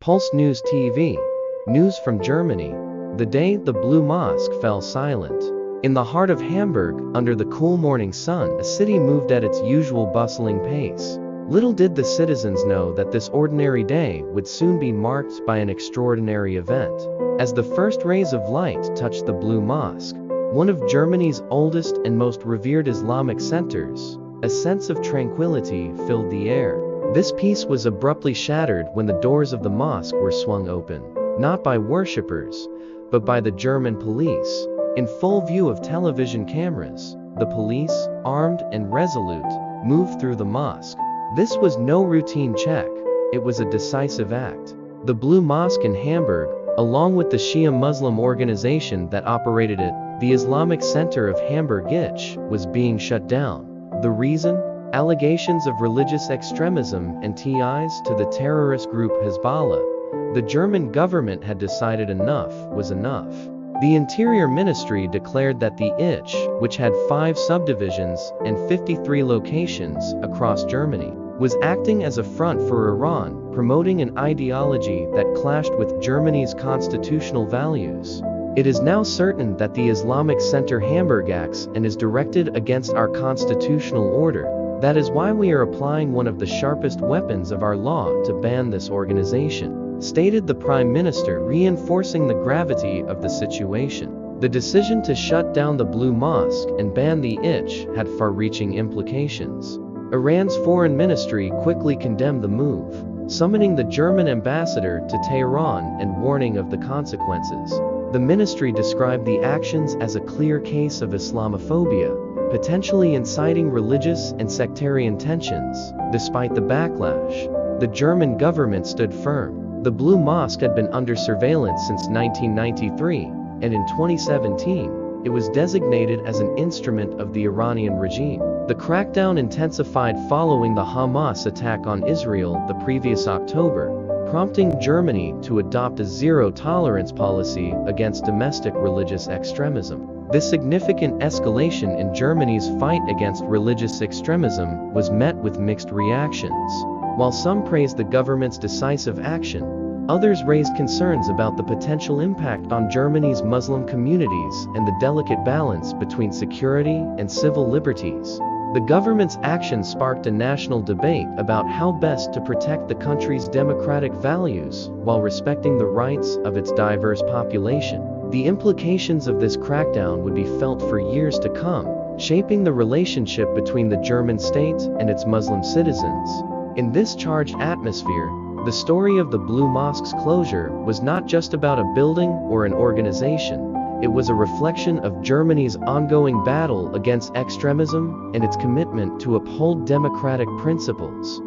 Pulse News TV. News from Germany. The day the Blue Mosque fell silent. In the heart of Hamburg, under the cool morning sun, a city moved at its usual bustling pace. Little did the citizens know that this ordinary day would soon be marked by an extraordinary event. As the first rays of light touched the Blue Mosque, one of Germany's oldest and most revered Islamic centers, a sense of tranquility filled the air. This peace was abruptly shattered when the doors of the mosque were swung open, not by worshippers, but by the German police. In full view of television cameras, the police, armed and resolute, moved through the mosque. This was no routine check, it was a decisive act. The Blue Mosque in Hamburg, along with the Shia Muslim organization that operated it, the Islamic Center of Hamburg-Ich, was being shut down. The reason? Allegations of religious extremism and ties to the terrorist group Hezbollah. The German government had decided enough was enough. The Interior Ministry declared that the Ich, which had 5 subdivisions and 53 locations across Germany, was acting as a front for Iran, promoting an ideology that clashed with Germany's constitutional values. It is now certain that the Islamic Center Hamburg acts and is directed against our constitutional order. That is why we are applying one of the sharpest weapons of our law to ban this organization, stated the Prime Minister, reinforcing the gravity of the situation. The decision to shut down the Blue Mosque and ban the Ich had far-reaching implications. Iran's foreign ministry quickly condemned the move, summoning the German ambassador to Tehran and warning of the consequences. The ministry described the actions as a clear case of Islamophobia, potentially inciting religious and sectarian tensions. Despite the backlash, the German government stood firm. The Blue Mosque had been under surveillance since 1993, and in 2017, it was designated as an instrument of the Iranian regime. The crackdown intensified following the Hamas attack on Israel the previous October, prompting Germany to adopt a zero-tolerance policy against domestic religious extremism. This significant escalation in Germany's fight against religious extremism was met with mixed reactions. While some praised the government's decisive action, others raised concerns about the potential impact on Germany's Muslim communities and the delicate balance between security and civil liberties. The government's action sparked a national debate about how best to protect the country's democratic values while respecting the rights of its diverse population. The implications of this crackdown would be felt for years to come, shaping the relationship between the German state and its Muslim citizens. In this charged atmosphere, the story of the Blue Mosque's closure was not just about a building or an organization. It was a reflection of Germany's ongoing battle against extremism and its commitment to uphold democratic principles.